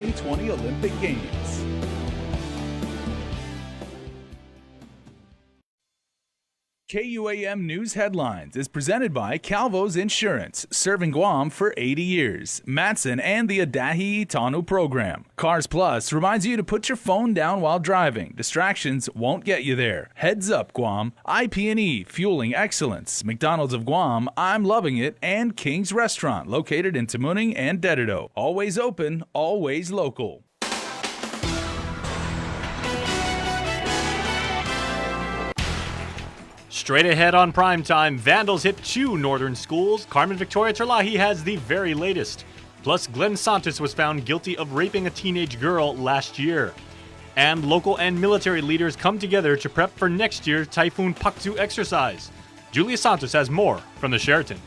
2020 Olympic Games. KUAM News Headlines is presented by Calvo's Insurance, serving Guam for 80 years. Matson and the Adahi Tanu program. Cars Plus reminds you to put your phone down while driving. Distractions won't get you there. Heads Up Guam, IP&E, Fueling Excellence, McDonald's of Guam, I'm Loving It, and King's Restaurant, located in Tamuning and Dededo. Always open, always local. Straight ahead on primetime, vandals hit 2 northern schools. Carmen Victoria Terlahi has the very latest. Plus, Glenn Santos was found guilty of raping a teenage girl last year. And local and military leaders come together to prep for next year's Typhoon Paktu exercise. Julia Santos has more from the Sheraton.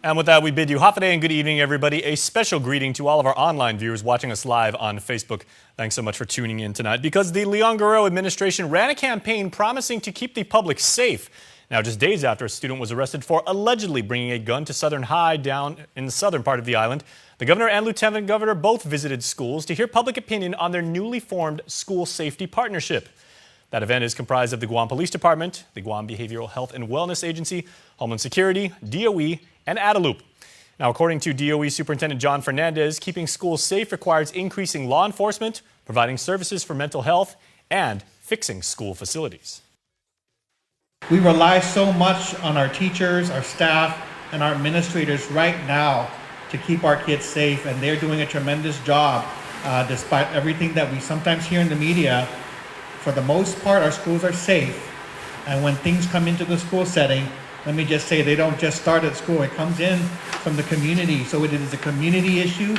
And with that, we bid you hafa and good evening, everybody. A special greeting to all of our online viewers watching us live on Facebook. Thanks so much for tuning in tonight, because the Leon Guerrero administration ran a campaign promising to keep the public safe. Now, just days after a student was arrested for allegedly bringing a gun to Southern High down in the southern part of the island, the governor and lieutenant governor both visited schools to hear public opinion on their newly formed school safety partnership. That event is comprised of the Guam Police Department, the Guam Behavioral Health and Wellness Agency, Homeland Security, DOE, and Adelup. Now, according to DOE Superintendent John Fernandez, keeping schools safe requires increasing law enforcement, providing services for mental health, and fixing school facilities. We rely so much on our teachers, our staff, and our administrators right now to keep our kids safe, and they're doing a tremendous job despite everything that we sometimes hear in the media. For the most part, our schools are safe, and when things come into the school setting, let me just say, they don't just start at school. It comes in from the community, so it is a community issue.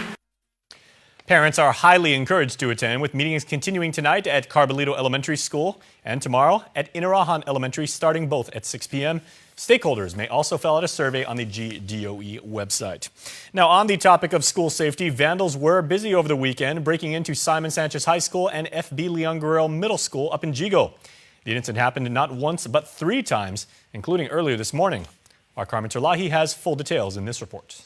Parents are highly encouraged to attend, with meetings continuing tonight at Carbolito Elementary School and tomorrow at Inarahan Elementary, starting both at 6 p.m. Stakeholders may also fill out a survey on the GDOE website. Now, on the topic of school safety, vandals were busy over the weekend, breaking into Simon Sanchez High School and FB Leon Guerrero Middle School up in Jigo. The incident happened not once but 3 times, including earlier this morning. Our Carmen Terlahi has full details in this report.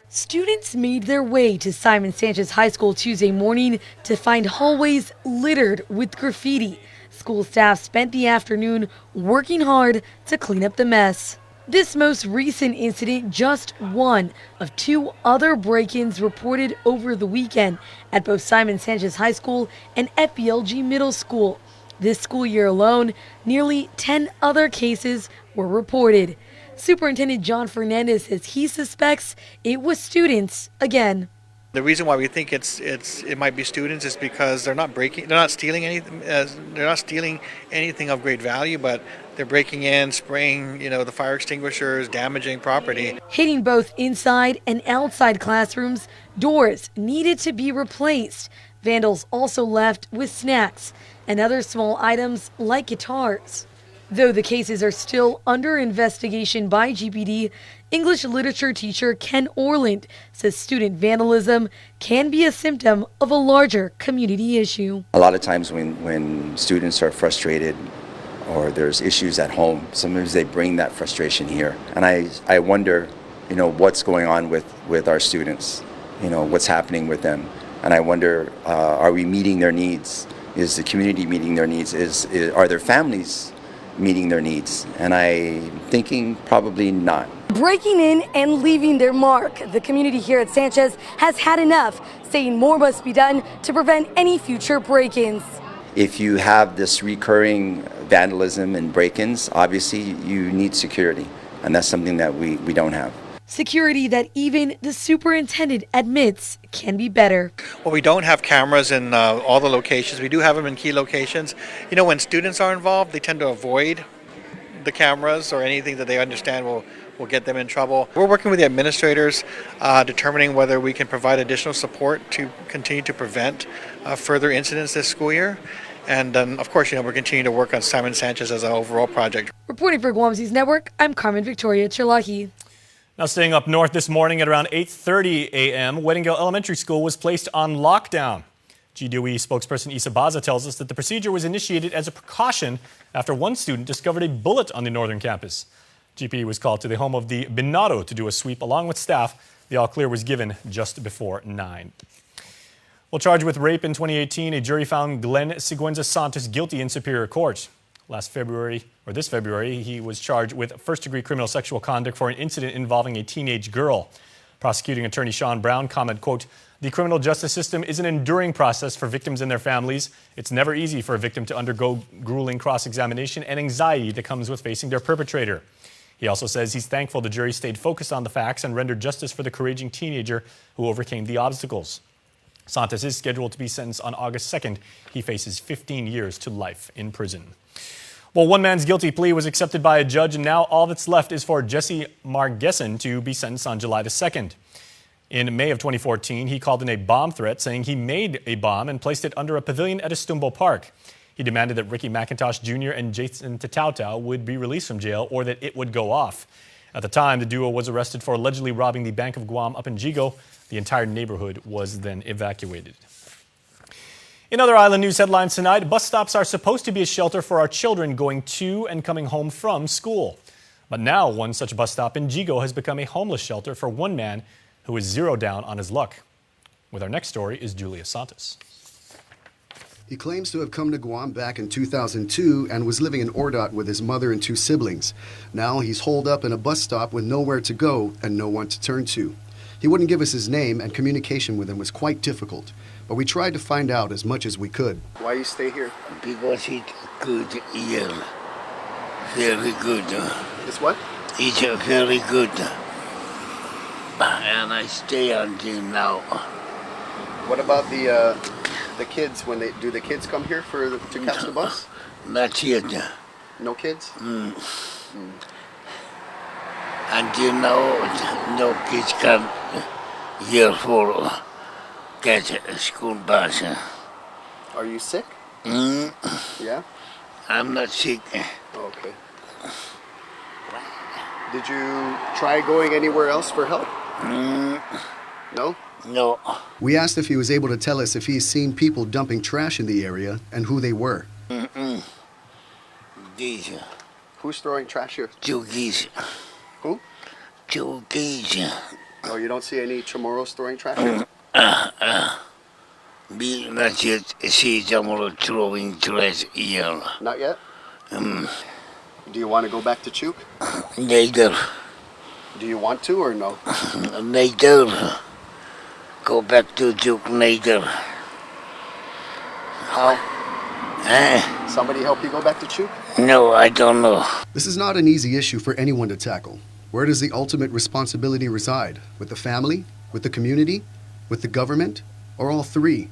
Students made their way to Simon Sanchez High School Tuesday morning to find hallways littered with graffiti. School staff spent the afternoon working hard to clean up the mess. This most recent incident, just one of 2 other break-ins reported over the weekend at both Simon Sanchez High School and FBLG Middle School. This school year alone, nearly 10 other cases were reported. Superintendent John Fernandez says he suspects it was students again. The reason why we think it might be students is because they're not stealing anything of great value, but they're breaking in, spraying, the fire extinguishers, damaging property. Hitting both inside and outside classrooms, doors needed to be replaced. Vandals also left with snacks and other small items like guitars. Though the cases are still under investigation by GPD, English literature teacher Ken Orland says student vandalism can be a symptom of a larger community issue. A lot of times when students are frustrated or there's issues at home, sometimes they bring that frustration here. And I wonder, what's going on with our students, what's happening with them. And I wonder, are we meeting their needs? Is the community meeting their needs? Are their families meeting their needs? And I'm thinking probably not. Breaking in and leaving their mark, the community here at Sanchez has had enough, saying more must be done to prevent any future break-ins. If you have this recurring vandalism and break-ins, obviously you need security, and that's something that we don't have. Security that even the superintendent admits can be better. Well, we don't have cameras in all the locations. We do have them in key locations. When students are involved, they tend to avoid the cameras or anything that they understand will get them in trouble. We're working with the administrators, determining whether we can provide additional support to continue to prevent further incidents this school year. And then, of course, we're continuing to work on Simon Sanchez as an overall project. Reporting for Guam's News Network, I'm Carmen Victoria Terlahi. Now, staying up north this morning at around 8:30 a.m., Weddingale Elementary School was placed on lockdown. GDOE spokesperson Isa Baza tells us that the procedure was initiated as a precaution after one student discovered a bullet on the northern campus. GPE was called to the home of the Binado to do a sweep along with staff The all clear was given just before 9. Well, charged with rape in 2018, a jury found Glenn Siguenza Santos guilty in Superior Court. This February, he was charged with first-degree criminal sexual conduct for an incident involving a teenage girl. Prosecuting attorney Sean Brown commented, quote, "The criminal justice system is an enduring process for victims and their families. It's never easy for a victim to undergo grueling cross-examination and anxiety that comes with facing their perpetrator." He also says he's thankful the jury stayed focused on the facts and rendered justice for the courageous teenager who overcame the obstacles. Santos is scheduled to be sentenced on August 2nd. He faces 15 years to life in prison. Well, one man's guilty plea was accepted by a judge, and now all that's left is for Jesse Margessen to be sentenced on July the 2nd. In May of 2014, he called in a bomb threat, saying he made a bomb and placed it under a pavilion at Estumbo Park. He demanded that Ricky McIntosh Jr. and Jason Tatautau would be released from jail or that it would go off. At the time, the duo was arrested for allegedly robbing the Bank of Guam up in Jigo. The entire neighborhood was then evacuated. In other island news headlines tonight, bus stops are supposed to be a shelter for our children going to and coming home from school. But now one such bus stop in Jigo has become a homeless shelter for one man who is zero down on his luck. With our next story is Julia Santos. He claims to have come to Guam back in 2002 and was living in Ordot with his mother and 2 siblings. Now he's holed up in a bus stop with nowhere to go and no one to turn to. He wouldn't give us his name, and communication with him was quite difficult. But we tried to find out as much as we could. Why you stay here? Because it's good here. Very good. It's what? It's very good. And I stay until now. What about the kids? When do the kids come here to catch the bus? Not yet. No kids? Until now, no kids come here for catch a school bus. Are you sick? Yeah? I'm not sick. Okay. Did you try going anywhere else for help? No? No. We asked if he was able to tell us if he's seen people dumping trash in the area and who they were. These Who's throwing trash here? 2 geese. Who? 2 geese. Oh, you don't see any Chamorros throwing trash here? We not yet see someone throwing trash here. Not yet? Do you want to go back to Chuk? Later. Do you want to or no? Later. Go back to Duke later. How? Somebody help you go back to Chuk? No, I don't know. This is not an easy issue for anyone to tackle. Where does the ultimate responsibility reside? With the family? With the community? With the government? Or all three?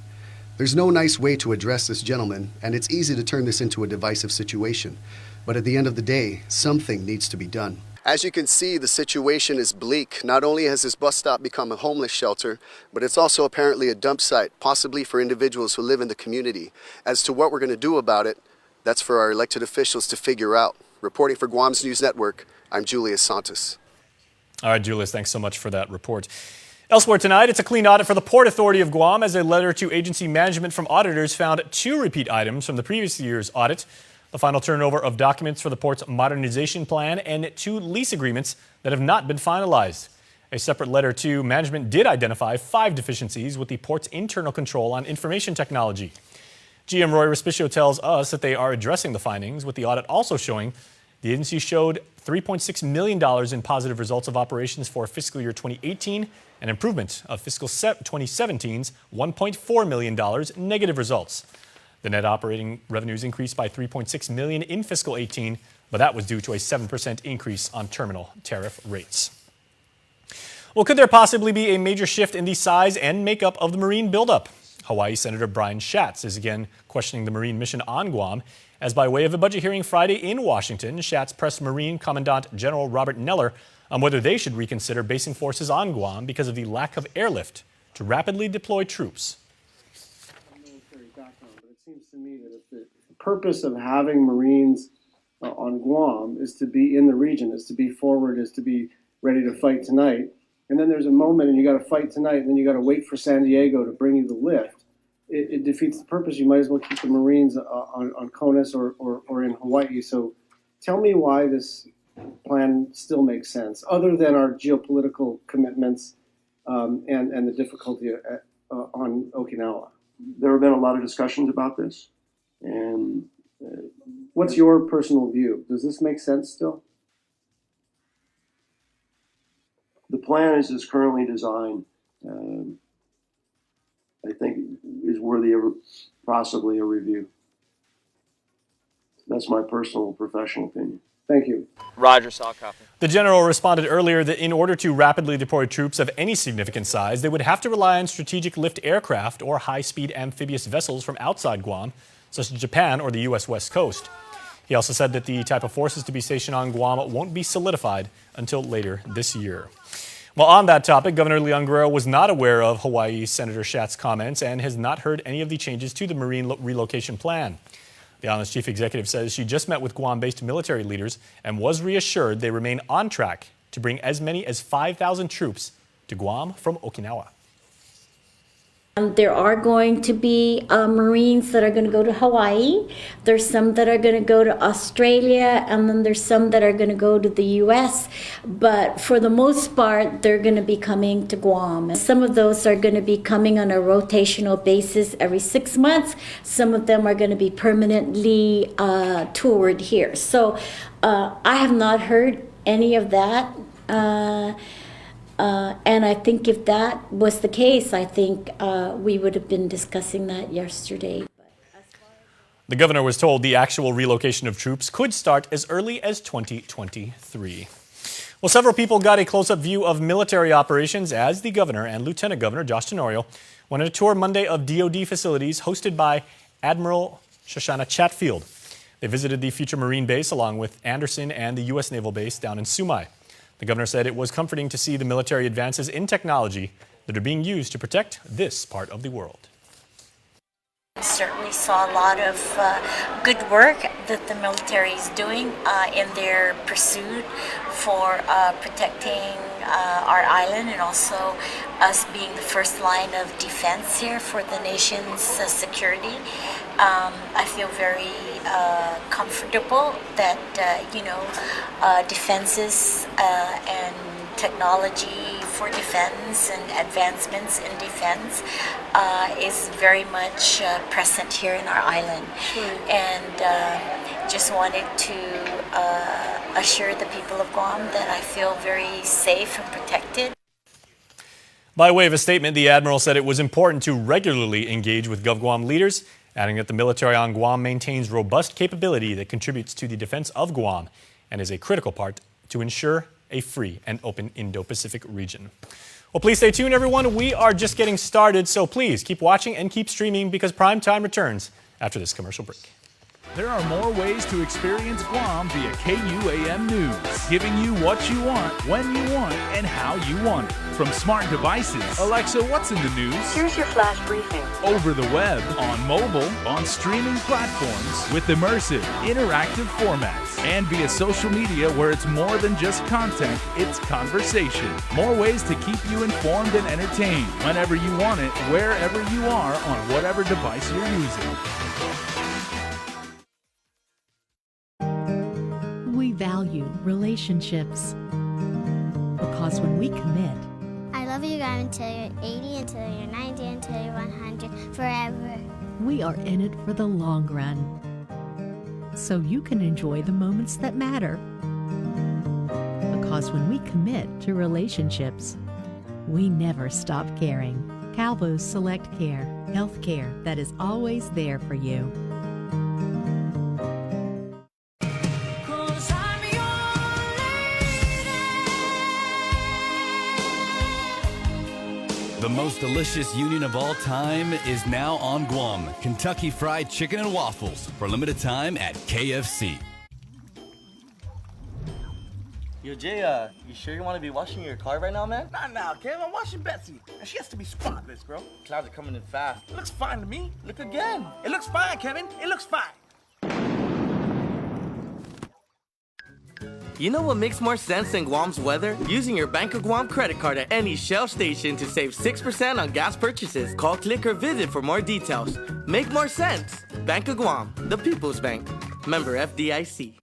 There's no nice way to address this gentleman, and it's easy to turn this into a divisive situation. But at the end of the day, something needs to be done. As you can see, the situation is bleak. Not only has this bus stop become a homeless shelter, but it's also apparently a dump site, possibly for individuals who live in the community. As to what we're going to do about it, that's for our elected officials to figure out. Reporting for Guam's News Network, I'm Julius Santos. All right, Julius, thanks so much for that report. Elsewhere tonight, it's a clean audit for the Port Authority of Guam as a letter to agency management from auditors found 2 repeat items from the previous year's audit. The final turnover of documents for the port's modernization plan and 2 lease agreements that have not been finalized. A separate letter to management did identify 5 deficiencies with the port's internal control on information technology. GM Roy Respicio tells us that they are addressing the findings, with the audit also showing the agency showed $3.6 million in positive results of operations for fiscal year 2018, an improvement of fiscal 2017's $1.4 million negative results. The net operating revenues increased by $3.6 million in fiscal 18, but that was due to a 7% increase on terminal tariff rates. Well, could there possibly be a major shift in the size and makeup of the Marine buildup? Hawaii Senator Brian Schatz is again questioning the Marine mission on Guam, as by way of a budget hearing Friday in Washington, Schatz pressed Marine Commandant General Robert Neller on whether they should reconsider basing forces on Guam because of the lack of airlift to rapidly deploy troops. But it seems to me that if the purpose of having Marines on Guam is to be in the region, is to be forward, is to be ready to fight tonight, and then there's a moment and you got to fight tonight, and then you got to wait for San Diego to bring you the lift, it defeats the purpose. You might as well keep the Marines on CONUS or in Hawaii. So tell me why this plan still makes sense, other than our geopolitical commitments and the difficulty on Okinawa. There have been a lot of discussions about this, and What's your personal view? Does this make sense still? the plan as it's currently designed, I think, is worthy of possibly a review. That's my personal professional opinion. Thank you. Roger, saw copy. The general responded earlier that in order to rapidly deploy troops of any significant size, they would have to rely on strategic lift aircraft or high-speed amphibious vessels from outside Guam, such as Japan or the U.S. West Coast. He also said that the type of forces to be stationed on Guam won't be solidified until later this year. Well, on that topic, Governor Leon Guerrero was not aware of Hawaii Senator Schatz's comments and has not heard any of the changes to the Marine relocation plan. The island's chief executive says she just met with Guam-based military leaders and was reassured they remain on track to bring as many as 5,000 troops to Guam from Okinawa. There are going to be Marines that are going to go to Hawaii. There's some that are going to go to Australia, and then there's some that are going to go to the U.S. But for the most part, they're going to be coming to Guam. Some of those are going to be coming on a rotational basis every 6 months. Some of them are going to be permanently toured here. So I have not heard any of that. And I think if that was the case, I think we would have been discussing that yesterday. The governor was told the actual relocation of troops could start as early as 2023. Well, several people got a close-up view of military operations as the governor and Lieutenant Governor Josh Tenorio went on a tour Monday of DoD facilities hosted by Admiral Shoshana Chatfield. They visited the future Marine base along with Anderson and the U.S. Naval Base down in Sumai. The governor said it was comforting to see the military advances in technology that are being used to protect this part of the world. Certainly saw a lot of good work that the military is doing in their pursuit for protecting our island and also us being the first line of defense here for the nation's security. I feel very comfortable that, defenses and technology for defense and advancements in defense is very much present here in our island. And just wanted to assure the people of Guam that I feel very safe and protected. By way of a statement, the Admiral said it was important to regularly engage with GovGuam leaders, adding that the military on Guam maintains robust capability that contributes to the defense of Guam and is a critical part to ensure a free and open Indo-Pacific region. Well, please stay tuned, everyone. We are just getting started, so please keep watching and keep streaming because Prime Time returns after this commercial break. There are more ways to experience Guam via KUAM News, giving you what you want, when you want, and how you want it. From smart devices, Alexa, what's in the news? Here's your flash briefing. Over the web, on mobile, on streaming platforms, with immersive, interactive formats, and via social media where it's more than just content, it's conversation. More ways to keep you informed and entertained whenever you want it, wherever you are, on whatever device you're using. We value relationships because when we commit, I love you guys until you're 80, until you're 90, until you're 100, forever. We are in it for the long run, so you can enjoy the moments that matter. Because when we commit to relationships, we never stop caring. Calvo's Select Care, health care that is always there for you. The most delicious union of all time is now on Guam. Kentucky Fried Chicken and Waffles for limited time at KFC. Yo, Jay, you sure you want to be washing your car right now, man? Not now, Kev. I'm washing Betsy. And she has to be spotless, bro. Clouds are coming in fast. It looks fine to me. Look again. It looks fine, Kevin. It looks fine. You know what makes more sense than Guam's weather? Using your Bank of Guam credit card at any Shell station to save 6% on gas purchases. Call, click, or visit for more details. Make more sense. Bank of Guam, the People's Bank. Member FDIC.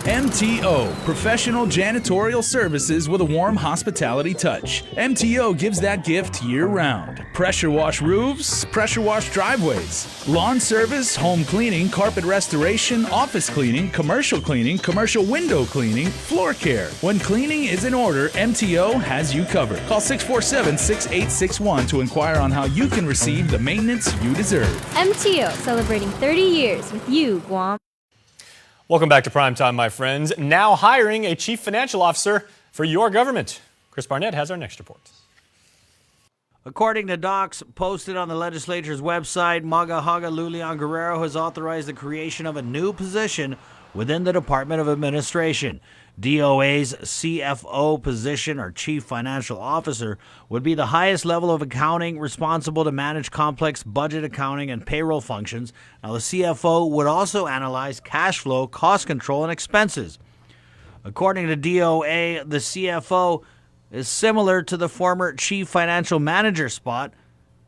MTO, professional janitorial services with a warm hospitality touch. MTO gives that gift year-round. Pressure wash roofs, pressure wash driveways, lawn service, home cleaning, carpet restoration, office cleaning, commercial window cleaning, floor care. When cleaning is in order, MTO has you covered. Call 647-6861 to inquire on how you can receive the maintenance you deserve. MTO, celebrating 30 years with you, Guam. Welcome back to Primetime, my friends. Now hiring a chief financial officer for your government. Chris Barnett has our next report. According to docs posted on the legislature's website, Magahaga Lulian Guerrero has authorized the creation of a new position within the Department of Administration. DOA's CFO position, or Chief Financial Officer, would be the highest level of accounting responsible to manage complex budget accounting and payroll functions. Now, the CFO would also analyze cash flow, cost control, and expenses. According to DOA, the CFO is similar to the former Chief Financial Manager spot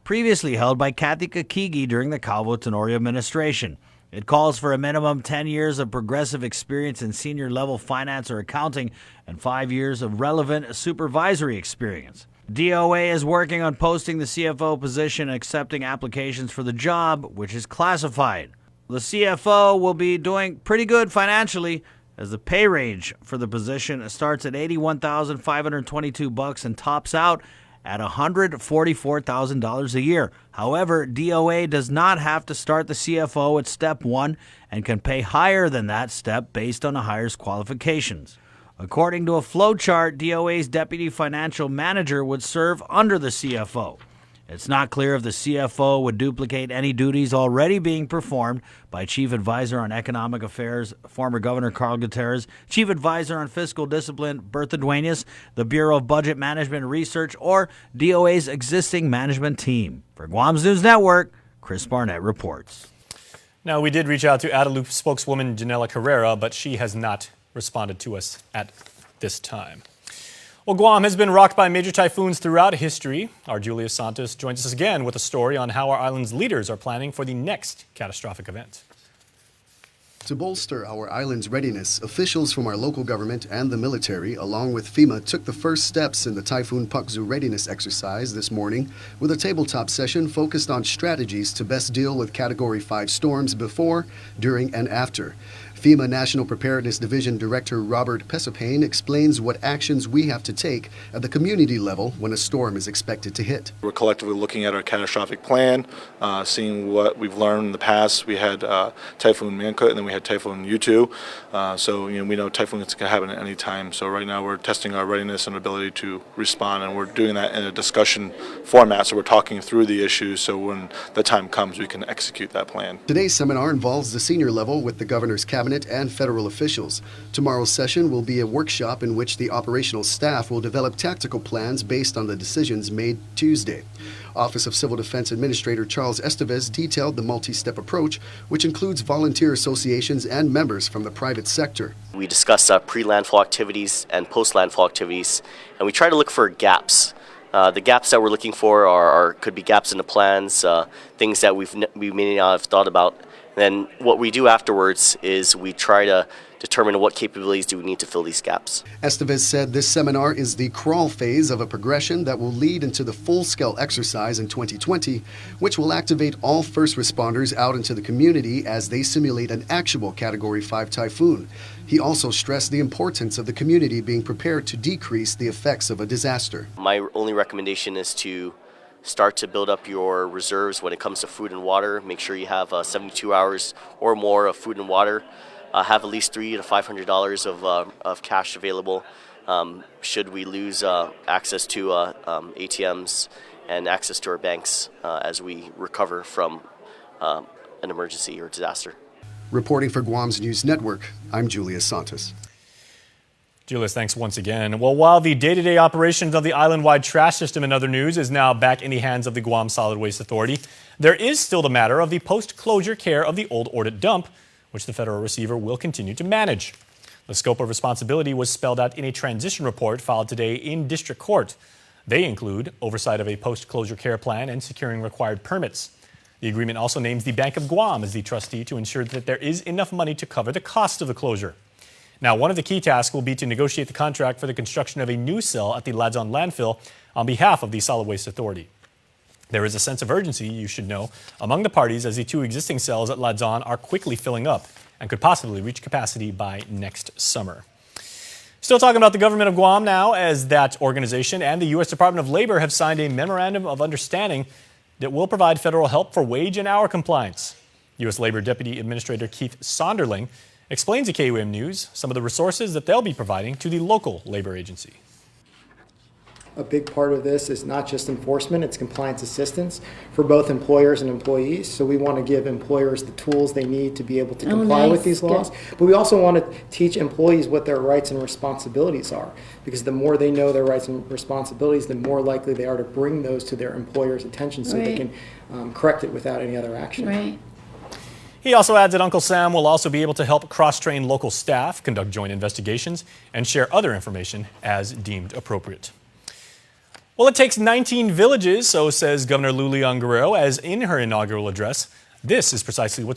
previously held by Kathy Kakigi during the Calvo Tenorio administration. It calls for a minimum 10 years of progressive experience in senior level finance or accounting and 5 years of relevant supervisory experience. DOA is working on posting the CFO position and accepting applications for the job, which is classified. The CFO will be doing pretty good financially, as the pay range for the position starts at $81,522 and tops out at $144,000 a year. However, DOA does not have to start the CFO at step 1 and can pay higher than that step based on the hire's qualifications. According to a flowchart, DOA's deputy financial manager would serve under the CFO. It's not clear if the CFO would duplicate any duties already being performed by Chief Advisor on Economic Affairs, former Governor Carl Gutierrez, Chief Advisor on Fiscal Discipline, Bertha Duenas, the Bureau of Budget Management and Research, or DOA's existing management team. For Guam's News Network, Chris Barnett reports. Now, we did reach out to Adelup spokeswoman Janela Carrera, but she has not responded to us at this time. Well, Guam has been rocked by major typhoons throughout history. Our Julia Santos joins us again with a story on how our island's leaders are planning for the next catastrophic event. To bolster our island's readiness, officials from our local government and the military, along with FEMA, took the first steps in the Typhoon Pakzu readiness exercise this morning with a tabletop session focused on strategies to best deal with Category 5 storms before, during, and after. FEMA National Preparedness Division Director Robert Pesapane explains what actions we have to take at the community level when a storm is expected to hit. We're collectively looking at our catastrophic plan, seeing what we've learned in the past. We had Typhoon Mangkhut and then we had Typhoon U2. So we know typhoons can happen at any time. So right now we're testing our readiness and ability to respond, and we're doing that in a discussion format. So we're talking through the issues so when the time comes we can execute that plan. Today's seminar involves the senior level with the governor's cabinet and federal officials. Tomorrow's session will be a workshop in which the operational staff will develop tactical plans based on the decisions made Tuesday. Office of Civil Defense Administrator Charles Estevez detailed the multi-step approach, which includes volunteer associations and members from the private sector. We discuss pre-landfall activities and post-landfall activities, and we try to look for gaps. The gaps that we're looking for could be gaps in the plans, things that we may not have thought about. Then what we do afterwards is we try to determine what capabilities do we need to fill these gaps. Estevez said this seminar is the crawl phase of a progression that will lead into the full-scale exercise in 2020, which will activate all first responders out into the community as they simulate an actual Category 5 typhoon. He also stressed the importance of the community being prepared to decrease the effects of a disaster. My only recommendation is to start to build up your reserves when it comes to food and water. Make sure you have 72 hours or more of food and water. Have at least $300 to $500 of cash available should we lose access to ATMs and access to our banks as we recover from an emergency or disaster. Reporting for Guam's News Network, I'm Julius Santos. Julius, thanks once again. Well, while the day-to-day operations of the island-wide trash system in other news is now back in the hands of the Guam Solid Waste Authority, there is still the matter of the post-closure care of the old Ordet dump, which the federal receiver will continue to manage. The scope of responsibility was spelled out in a transition report filed today in district court. They include oversight of a post-closure care plan and securing required permits. The agreement also names the Bank of Guam as the trustee to ensure that there is enough money to cover the cost of the closure. Now, one of the key tasks will be to negotiate the contract for the construction of a new cell at the Ladzon landfill on behalf of the Solid Waste Authority. There is a sense of urgency, you should know, among the parties as the 2 existing cells at Ladzon are quickly filling up and could possibly reach capacity by next summer. Still talking about the government of Guam now, as that organization and the U.S. Department of Labor have signed a memorandum of understanding that will provide federal help for wage and hour compliance. U.S. Labor Deputy Administrator Keith Sonderling explains to KUAM News some of the resources that they'll be providing to the local labor agency. A big part of this is not just enforcement, it's compliance assistance for both employers and employees. So we want to give employers the tools they need to be able to comply with these laws. But we also want to teach employees what their rights and responsibilities are, because the more they know their rights and responsibilities, the more likely they are to bring those to their employer's attention so they can correct it without any other action. Right. He also adds that Uncle Sam will also be able to help cross-train local staff, conduct joint investigations, and share other information as deemed appropriate. Well, it takes 19 villages, so says Governor Lulian Guerrero, as in her inaugural address. This is precisely what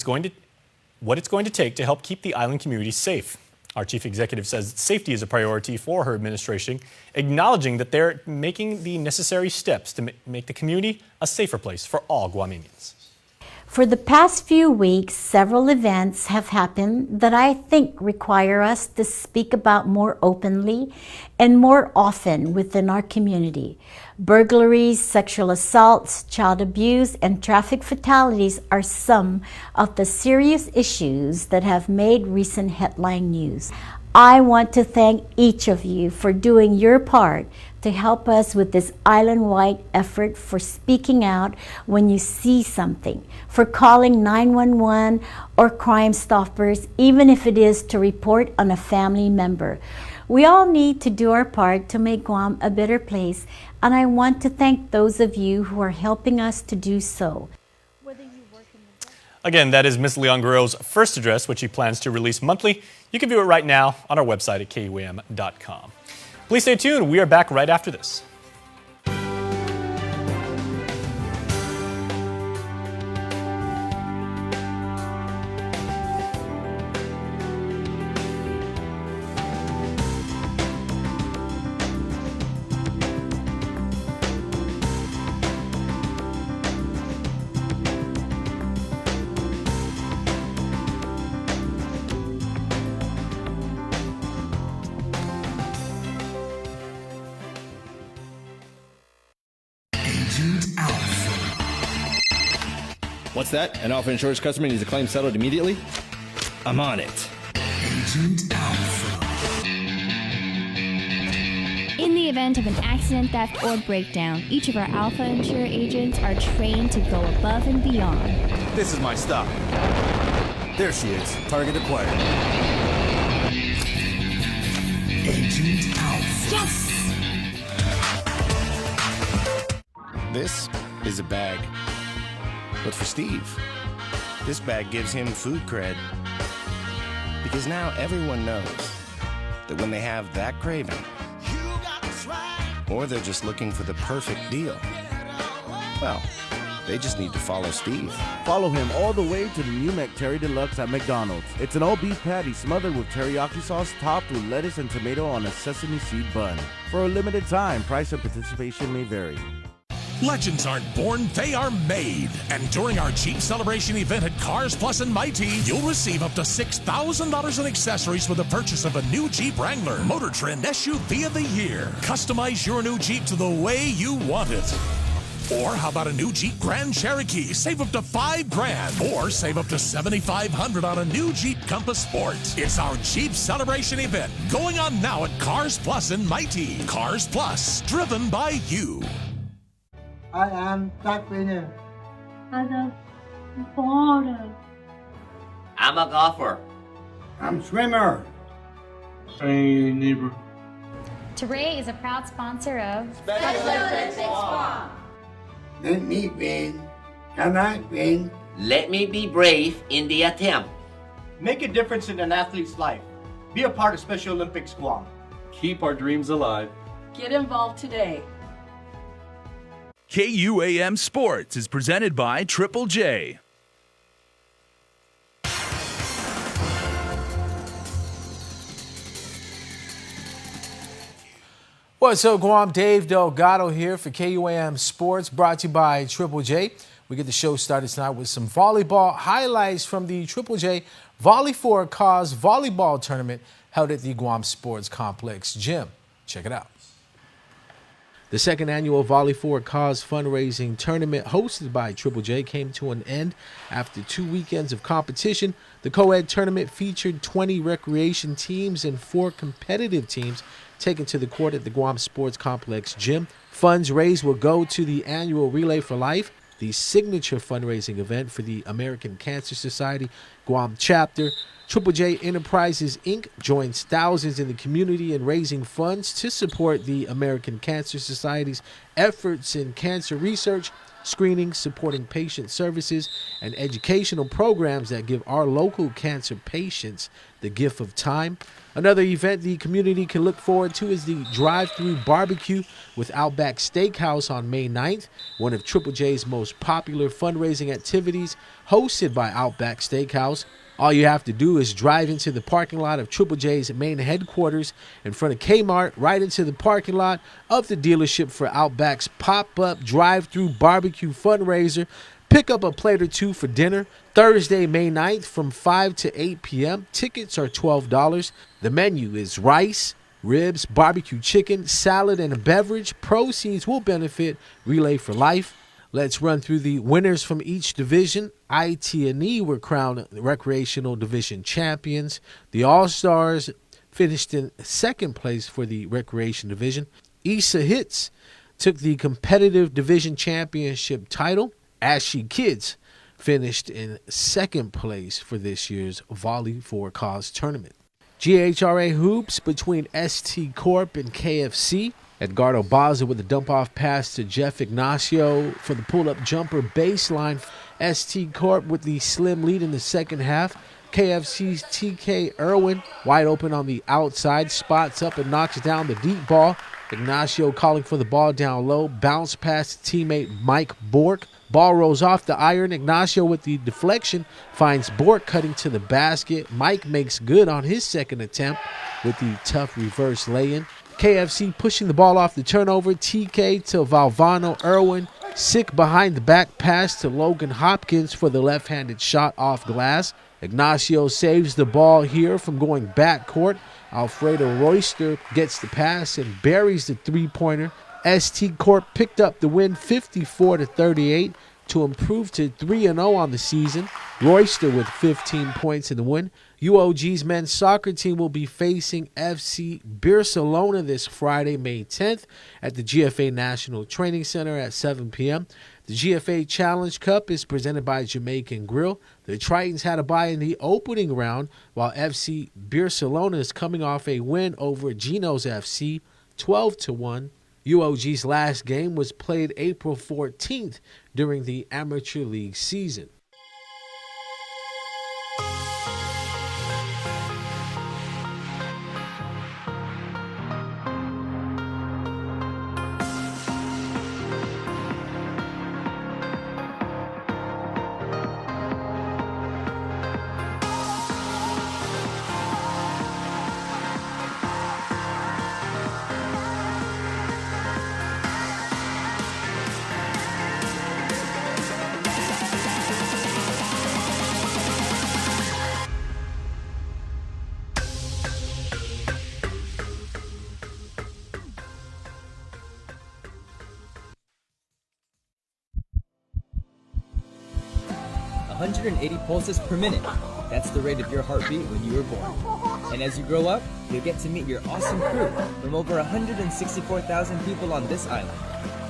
it's going to take to help keep the island community safe. Our chief executive says safety is a priority for her administration, acknowledging that they're making the necessary steps to make the community a safer place for all Guamanians. For the past few weeks, several events have happened that I think require us to speak about more openly and more often within our community. Burglaries, sexual assaults, child abuse, and traffic fatalities are some of the serious issues that have made recent headline news. I want to thank each of you for doing your part to help us with this island-wide effort, for speaking out when you see something, for calling 911 or Crime Stoppers, even if it is to report on a family member. We all need to do our part to make Guam a better place, and I want to thank those of you who are helping us to do so. Again, that is Ms. Leon Guerrero's first address, which she plans to release monthly. You can view it right now on our website at KUAM.com. Please stay tuned. We are back right after this. What's that? An Alpha Insurance customer needs a claim settled immediately? I'm on it. Agent Alpha. In the event of an accident, theft, or breakdown, each of our Alpha Insure agents are trained to go above and beyond. This is my stop. There she is. Target acquired. Agent Alpha. Yes! This is a bag. But for Steve, this bag gives him food cred. Because now everyone knows that when they have that craving, or they're just looking for the perfect deal, well, they just need to follow Steve. Follow him all the way to the new McTerry Deluxe at McDonald's. It's an all-beef patty smothered with teriyaki sauce topped with lettuce and tomato on a sesame seed bun. For a limited time, price and participation may vary. Legends aren't born, they are made. And during our Jeep Celebration event at Cars Plus and Mighty, you'll receive up to $6,000 in accessories with the purchase of a new Jeep Wrangler, Motor Trend SUV of the Year. Customize your new Jeep to the way you want it. Or how about a new Jeep Grand Cherokee? Save up to $5,000. Or save up to $7,500 on a new Jeep Compass Sport. It's our Jeep Celebration event going on now at Cars Plus and Mighty. Cars Plus, driven by you. I am track winner. I'm a boarder. I'm a golfer. I'm swimmer. Hey, neighbor. Teray is a proud sponsor of Special Olympics Guam. Let me win. Can I win? Let me be brave in the attempt. Make a difference in an athlete's life. Be a part of Special Olympics Guam. Keep our dreams alive. Get involved today. KUAM Sports is presented by Triple J. What's up, Guam? Dave Delgado here for KUAM Sports, brought to you by Triple J. We get the show started tonight with some volleyball highlights from the Triple J Volley for a Cause volleyball tournament held at the Guam Sports Complex Gym. Check it out. The second annual Volley for a Cause fundraising tournament hosted by Triple J came to an end after 2 weekends of competition. The co-ed tournament featured 20 recreation teams and 4 competitive teams taken to the court at the Guam Sports Complex Gym. Funds raised will go to the annual Relay for Life, the signature fundraising event for the American Cancer Society Guam chapter. Triple J Enterprises, Inc. joins thousands in the community in raising funds to support the American Cancer Society's efforts in cancer research, screening, supporting patient services, and educational programs that give our local cancer patients the gift of time. Another event the community can look forward to is the drive-through barbecue with Outback Steakhouse on May 9th, one of Triple J's most popular fundraising activities, hosted by Outback Steakhouse. All you have to do is drive into the parking lot of Triple J's main headquarters in front of Kmart, right into the parking lot of the dealership for Outback's pop-up drive-through barbecue fundraiser. Pick up a plate or two for dinner Thursday, May 9th from 5 to 8 p.m. Tickets are $12. The menu is rice, ribs, barbecue chicken, salad, and a beverage. Proceeds will benefit Relay for Life. Let's run through the winners from each division. IT&E were crowned Recreational Division champions. The All-Stars finished in second place for the Recreation Division. Issa Hits took the Competitive Division Championship title. Ashy Kids finished in second place for this year's Volley for a Cause tournament. GHRA hoops between ST Corp and KFC. Edgardo Baza with a dump-off pass to Jeff Ignacio for the pull-up jumper baseline. ST Corp with the slim lead in the second half. KFC's TK Irwin wide open on the outside, spots up and knocks down the deep ball. Ignacio calling for the ball down low, bounce past teammate Mike Bork. Ball rolls off the iron. Ignacio with the deflection finds Bork cutting to the basket. Mike makes good on his second attempt with the tough reverse lay-in. KFC pushing the ball off the turnover. TK to Valvano Irwin. Sick behind the back pass to Logan Hopkins for the left-handed shot off glass. Ignacio saves the ball here from going backcourt. Alfredo Royster gets the pass and buries the three-pointer. ST Corp picked up the win 54-38 to improve to 3-0 on the season. Royster with 15 points in the win. UOG's men's soccer team will be facing FC Barcelona this Friday, May 10th at the GFA National Training Center at 7 p.m. The GFA Challenge Cup is presented by Jamaican Grill. The Tritons had a bye in the opening round, while FC Barcelona is coming off a win over Geno's FC 12-1. UOG's last game was played April 14th during the Amateur League season. Pulses per minute. That's the rate of your heartbeat when you were born. And as you grow up, you'll get to meet your awesome crew from over 164,000 people on this island.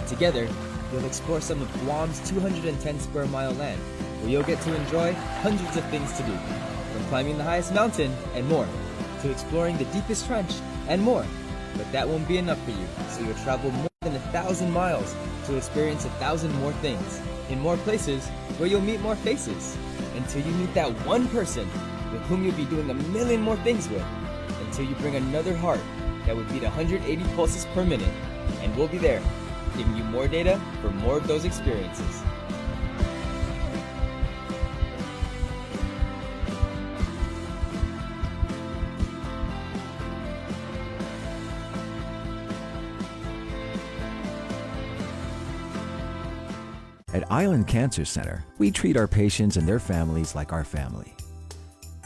Together, you'll explore some of Guam's 210 square mile land, where you'll get to enjoy hundreds of things to do, from climbing the highest mountain and more, to exploring the deepest trench and more. But that won't be enough for you, so you'll travel more than 1,000 miles to experience 1,000 more things, in more places where you'll meet more faces, until you meet that one person with whom you'll be doing 1,000,000 more things with, until you bring another heart that would beat 180 pulses per minute, and we'll be there, giving you more data for more of those experiences. At Island Cancer Center, we treat our patients and their families like our family.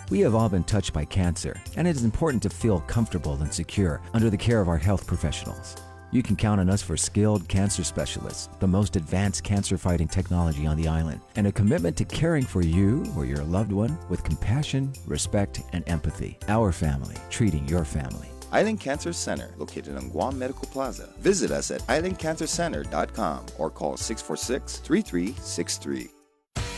We have all been touched by cancer, and it is important to feel comfortable and secure under the care of our health professionals. You can count on us for skilled cancer specialists, the most advanced cancer-fighting technology on the island, and a commitment to caring for you or your loved one with compassion, respect, and empathy. Our family, treating your family. Island Cancer Center, located on Guam Medical Plaza. Visit us at islandcancercenter.com or call 646-3363.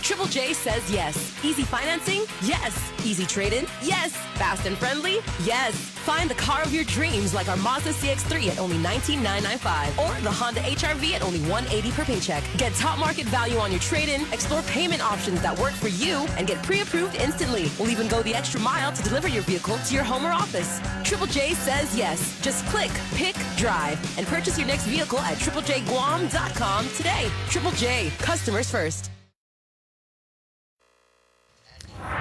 Triple J says yes. Easy financing? Yes. Easy trade-in? Yes. Fast and friendly? Yes. Find the car of your dreams like our Mazda CX-3 at only $19,995 or the Honda HR-V at only $180 per paycheck. Get top market value on your trade-in, explore payment options that work for you, and get pre-approved instantly. We'll even go the extra mile to deliver your vehicle to your home or office. Triple J says yes. Just click, pick, drive, and purchase your next vehicle at triplejguam.com today. Triple J, customers first.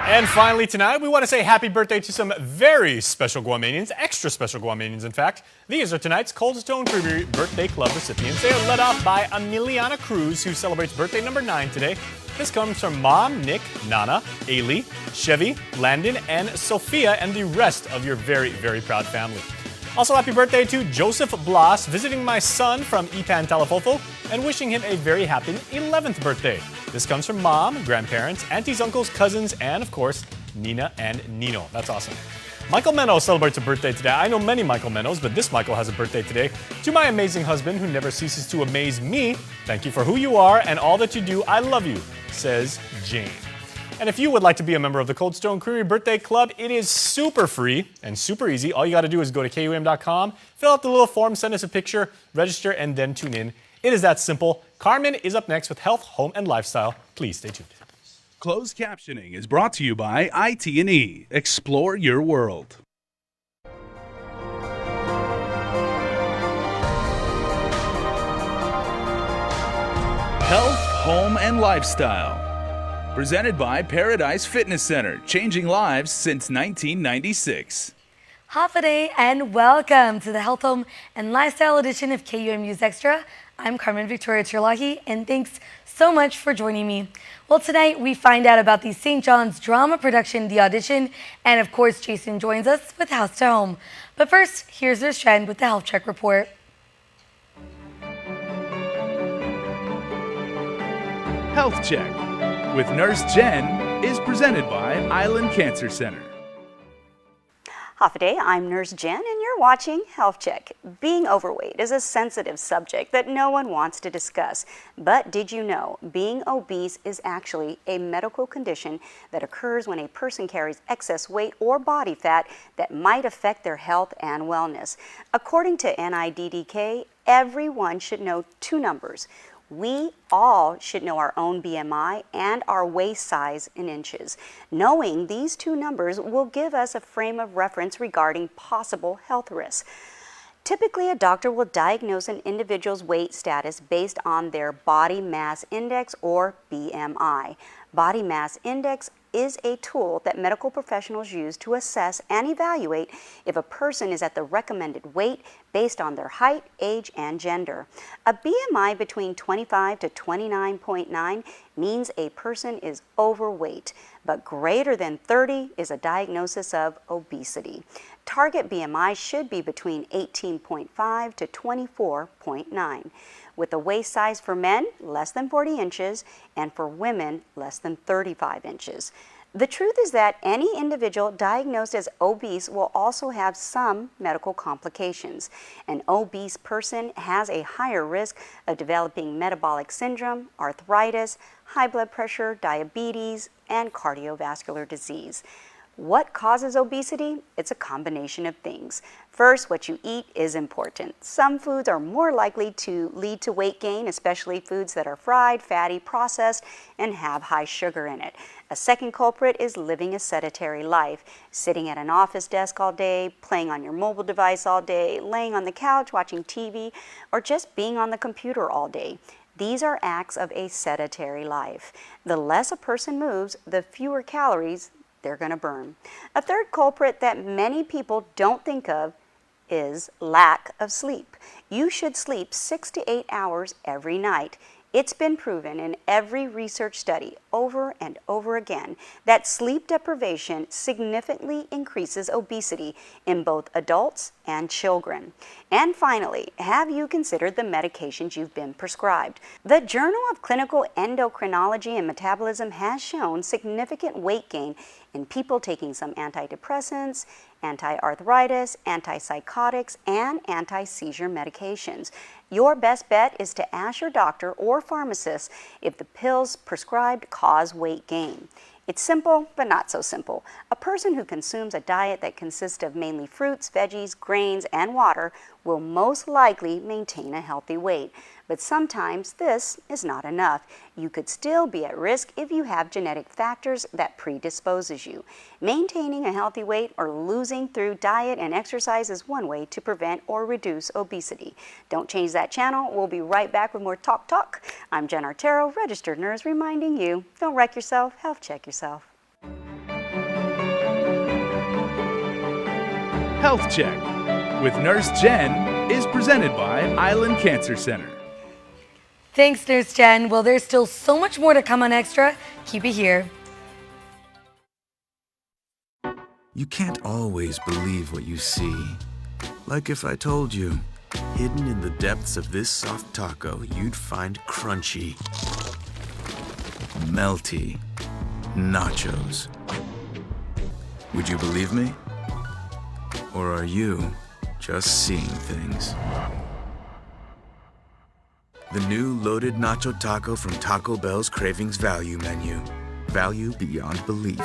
And finally tonight, we want to say happy birthday to some very special Guamanians, extra special Guamanians in fact. These are tonight's Cold Stone Creamery Birthday Club recipients. They are led off by Emiliana Cruz, who celebrates birthday number 9 today. This comes from Mom, Nick, Nana, Ailey, Chevy, Landon, and Sophia, and the rest of your very, very proud family. Also, happy birthday to Joseph Blas, visiting my son from Ipan, Talafofo, and wishing him a very happy 11th birthday. This comes from Mom, grandparents, aunties, uncles, cousins, and of course, Nina and Nino. That's awesome. Michael Meno celebrates a birthday today. I know many Michael Menos, but this Michael has a birthday today. To my amazing husband, who never ceases to amaze me, thank you for who you are and all that you do. I love you, says Jane. And if you would like to be a member of the Cold Stone Creamery Birthday Club, it is super free and super easy. All you got to do is go to KUAM.com, fill out the little form, send us a picture, register, and then tune in. It is that simple. Carmen is up next with health, home, and lifestyle. Please stay tuned. Closed captioning is brought to you by IT&E. Explore your world. Health, home, and lifestyle. Presented by Paradise Fitness Center, changing lives since 1996. Hafa and welcome to the Health, Home, and Lifestyle edition of KUM News Extra. I'm Carmen Victoria Terlahi, and thanks so much for joining me. Well, tonight we find out about the St. John's drama production, The Audition, and of course, Jason joins us with House to Home. But first, here's their trend with the Health Check Report. Health Check with Nurse Jen is presented by Island Cancer Center. Half a day, I'm Nurse Jen, and you're watching Health Check. Being overweight is a sensitive subject that no one wants to discuss. But did you know being obese is actually a medical condition that occurs when a person carries excess weight or body fat that might affect their health and wellness? According to NIDDK, everyone should know two numbers. We all should know our own BMI and our waist size in inches. Knowing these two numbers will give us a frame of reference regarding possible health risks. Typically, a doctor will diagnose an individual's weight status based on their body mass index or BMI. Body mass index is a tool that medical professionals use to assess and evaluate if a person is at the recommended weight based on their height, age, and gender. A BMI between 25 to 29.9 means a person is overweight, but greater than 30 is a diagnosis of obesity. Target BMI should be between 18.5 to 24.9. With a waist size for men less than 40 inches and for women less than 35 inches. The truth is that any individual diagnosed as obese will also have some medical complications. An obese person has a higher risk of developing metabolic syndrome, arthritis, high blood pressure, diabetes, and cardiovascular disease. What causes obesity? It's a combination of things. First, what you eat is important. Some foods are more likely to lead to weight gain, especially foods that are fried, fatty, processed, and have high sugar in it. A second culprit is living a sedentary life, sitting at an office desk all day, playing on your mobile device all day, laying on the couch watching TV, or just being on the computer all day. These are acts of a sedentary life. The less a person moves, the fewer calories they're going to burn. A third culprit that many people don't think of is lack of sleep. You should sleep 6 to 8 hours every night. It's been proven in every research study over and over again that sleep deprivation significantly increases obesity in both adults and children. And finally, have you considered the medications you've been prescribed? The Journal of Clinical Endocrinology and Metabolism has shown significant weight gain in people taking some antidepressants, anti-arthritis, antipsychotics, and anti-seizure medications. Your best bet is to ask your doctor or pharmacist if the pills prescribed cause weight gain. It's simple, but not so simple. A person who consumes a diet that consists of mainly fruits, veggies, grains, and water will most likely maintain a healthy weight. But sometimes this is not enough. You could still be at risk if you have genetic factors that predisposes you. Maintaining a healthy weight or losing through diet and exercise is one way to prevent or reduce obesity. Don't change that channel. We'll be right back with more Talk. I'm Jen Artero, registered nurse, reminding you, don't wreck yourself, health check yourself. Health Check with Nurse Jen is presented by Island Cancer Center. Thanks, Nurse Jen. Well, there's still so much more to come on Extra. Keep it here. You can't always believe what you see. Like if I told you, hidden in the depths of this soft taco, you'd find crunchy, melty nachos. Would you believe me? Or are you just seeing things? The new loaded nacho taco from Taco Bell's Cravings Value Menu. Value beyond belief.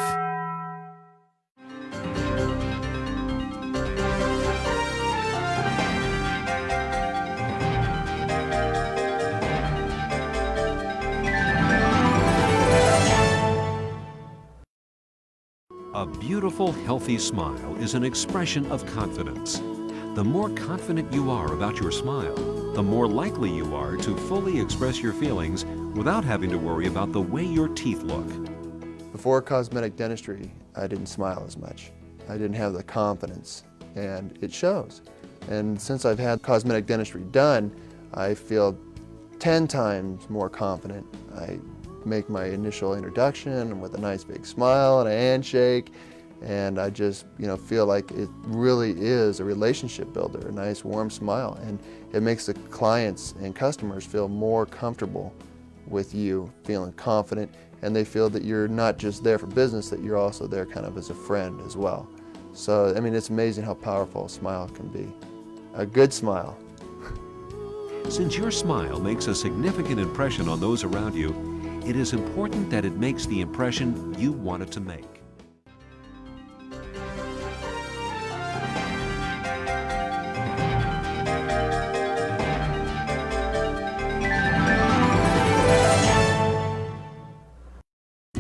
A beautiful, healthy smile is an expression of confidence. The more confident you are about your smile, the more likely you are to fully express your feelings without having to worry about the way your teeth look. Before cosmetic dentistry, I didn't smile as much. I didn't have the confidence, and it shows. And since I've had cosmetic dentistry done, I feel 10 times more confident. I make my initial introduction with a nice big smile and a handshake, and I just feel like it really is a relationship builder, a nice warm smile, and it makes the clients and customers feel more comfortable with you, feeling confident, and they feel that you're not just there for business, that you're also there kind of as a friend as well. So I mean, it's amazing how powerful a smile can be. A good smile. Since your smile makes a significant impression on those around you, it is important that it makes the impression you want it to make.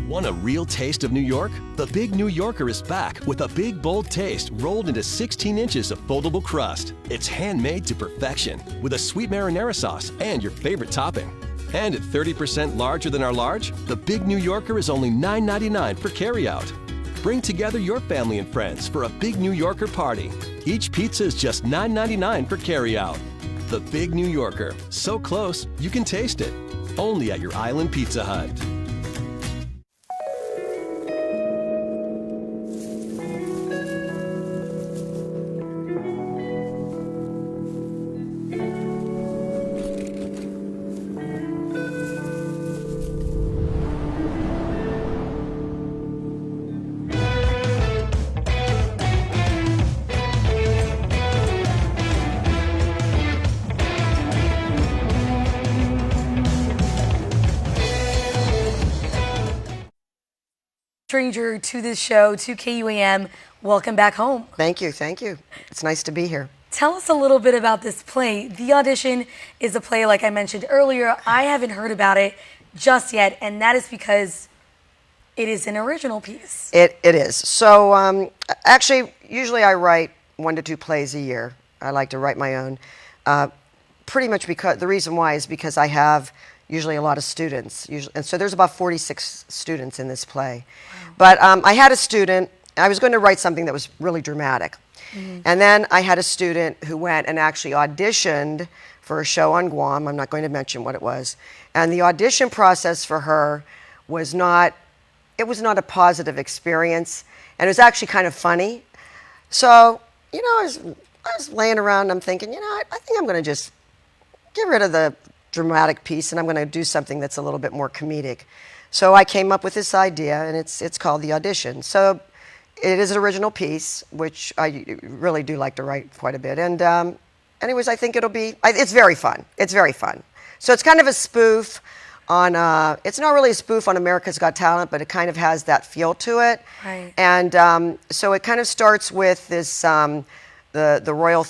Want a real taste of New York? The Big New Yorker is back with a big, bold taste rolled into 16 inches of foldable crust. It's handmade to perfection with a sweet marinara sauce and your favorite topping. And at 30% larger than our large, the Big New Yorker is only $9.99 for carryout. Bring together your family and friends for a Big New Yorker party. Each pizza is just $9.99 for carryout. The Big New Yorker, so close you can taste it. Only at your Island Pizza Hut. Stranger to this show, to KUAM, welcome back home. Thank you, thank you. It's nice to be here. Tell us a little bit about this play. The Audition is a play, like I mentioned earlier. I haven't heard about it just yet, and that is because it is an original piece. It is. So actually, usually I write 1 to 2 plays a year. I like to write my own. Pretty much because, the reason why is because I have usually a lot of students. And so there's about 46 students in this play. Wow. But I had a student, I was going to write something that was really dramatic. Mm-hmm. And then I had a student who went and actually auditioned for a show on Guam. I'm not going to mention what it was. And the audition process for her was not a positive experience, and it was actually kind of funny. So, you know, I was laying around and I'm thinking, you know, I think I'm going to just get rid of the dramatic piece and I'm going to do something that's a little bit more comedic. So I came up with this idea, and it's called The Audition. So it is an original piece, which I really do like to write quite a bit. And anyways, I think it's very fun. It's very fun. So it's kind of a spoof on, it's not really a spoof on America's Got Talent, but it kind of has that feel to it. Right. And so it kind of starts with this, the Royal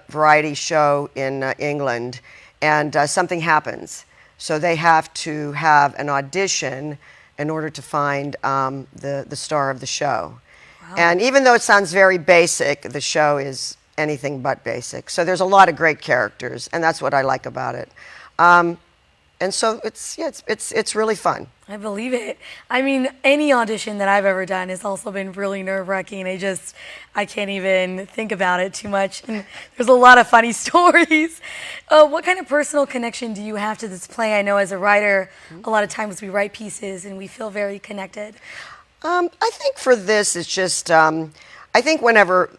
Variety show in England, and something happens. So they have to have an audition in order to find the star of the show. Wow. And even though it sounds very basic, the show is anything but basic. So there's a lot of great characters, and that's what I like about it. And so it's really fun. I believe it. I mean, any audition that I've ever done has also been really nerve-wracking. I can't even think about it too much. And there's a lot of funny stories. What kind of personal connection do you have to this play? I know as a writer, a lot of times we write pieces and we feel very connected. I think for this, it's just, I think whenever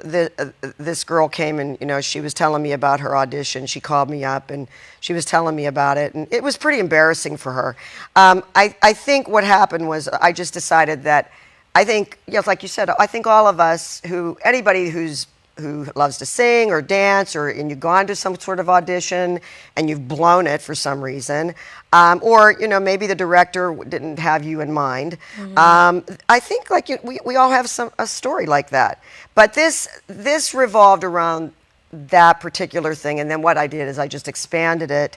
this girl came and, you know, she was telling me about her audition, she called me up and she was telling me about it, and it was pretty embarrassing for her. I think what happened was I just decided that I think, yes, like you said, I think all of us, anybody who loves to sing or dance, and you've gone to some sort of audition and you've blown it for some reason, or, you know, maybe the director didn't have you in mind. Mm-hmm. I think we all have a story like that. But this revolved around that particular thing, and then what I did is I just expanded it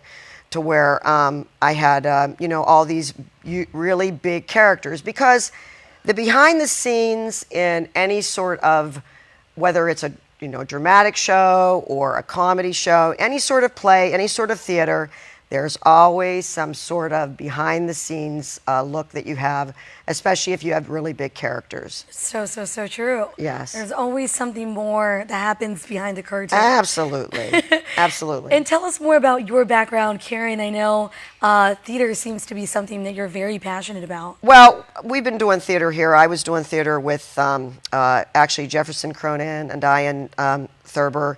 to where I had, you know, all these really big characters, because the behind the scenes in any sort of, whether it's a dramatic show or a comedy show, any sort of play, any sort of theater, there's always some sort of behind the scenes look that you have, especially if you have really big characters. So true. Yes. There's always something more that happens behind the curtain. Absolutely. Absolutely. And tell us more about your background, Karen. I know theater seems to be something that you're very passionate about. Well, we've been doing theater here. I was doing theater with actually Jefferson Cronin and Diane Thurber.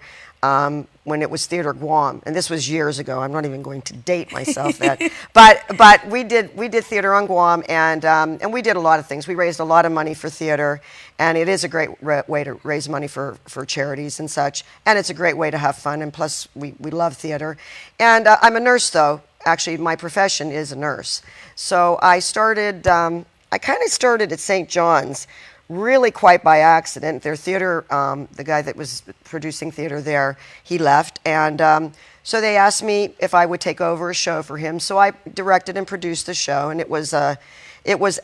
When it was Theater Guam, and this was years ago. I'm not even going to date myself that, but we did theater on Guam, and we did a lot of things. We raised a lot of money for theater, and it is a great way to raise money for charities and such, and it's a great way to have fun, and plus we love theater. And I'm a nurse, though. Actually, my profession is a nurse. So I started, I kind of started at St. John's, really quite by accident. Their theater, the guy that was producing theater there, he left, and so they asked me if I would take over a show for him. So I directed and produced the show, and it was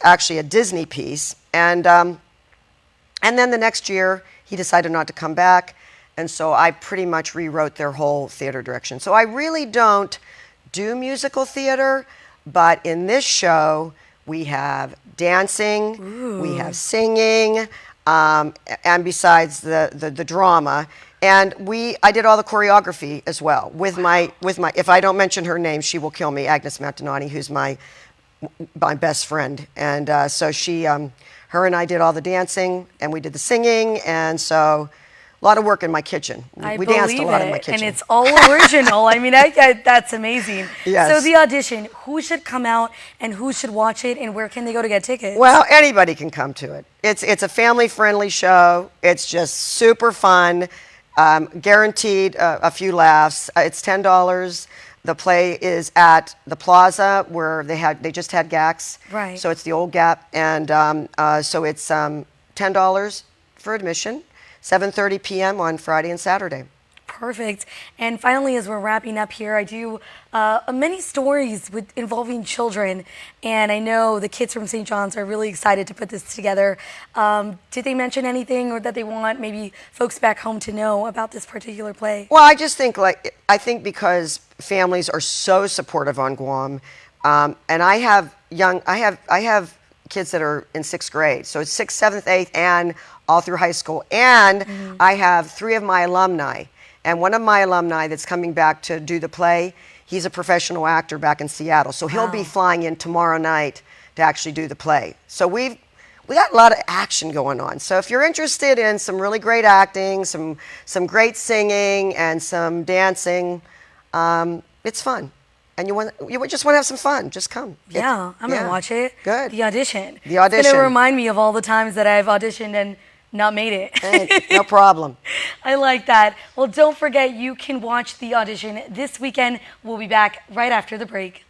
actually a Disney piece. And then the next year he decided not to come back, and so I pretty much rewrote their whole theater direction. So I really don't do musical theater, but in this show we have dancing, Ooh. We have singing, and besides the drama, and I did all the choreography as well with my if I don't mention her name, she will kill me, Agnes Mantinani, who's my best friend, and so her and I did all the dancing, and we did the singing, and so a lot of work in my kitchen. We danced a lot in my kitchen. And it's all original. I mean, that's amazing. Yes. So the audition, who should come out and who should watch it, and where can they go to get tickets? Well, anybody can come to it. It's a family-friendly show. It's just super fun, guaranteed a few laughs. It's $10. The play is at the Plaza where they just had GACs. Right. So it's the old Gap, and so it's $10 for admission. 7:30 p.m. on Friday and Saturday. Perfect. And finally, as we're wrapping up here, I do many stories involving children, and I know the kids from St. John's are really excited to put this together. Did they mention anything or that they want maybe folks back home to know about this particular play? Well, I just think I think because families are so supportive on Guam, and I have kids that are in 6th grade, so it's 6th, 7th, 8th, and all through high school, and I have 3 of my alumni. And one of my alumni that's coming back to do the play, he's a professional actor back in Seattle. So he'll be flying in tomorrow night to actually do the play. So we got a lot of action going on. So if you're interested in some really great acting, some great singing, and some dancing, it's fun. And you just want to have some fun, just come. Yeah, I'm going to watch it. Good. The audition. The audition. It's going to remind me of all the times that I've auditioned and not made it. Hey, no problem. I like that. Well, don't forget, you can watch the audition this weekend. We'll be back right after the break.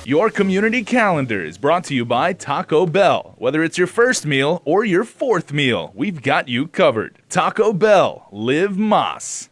Your community calendar is brought to you by Taco Bell. Whether it's your first meal or your fourth meal, we've got you covered. Taco Bell, live Más.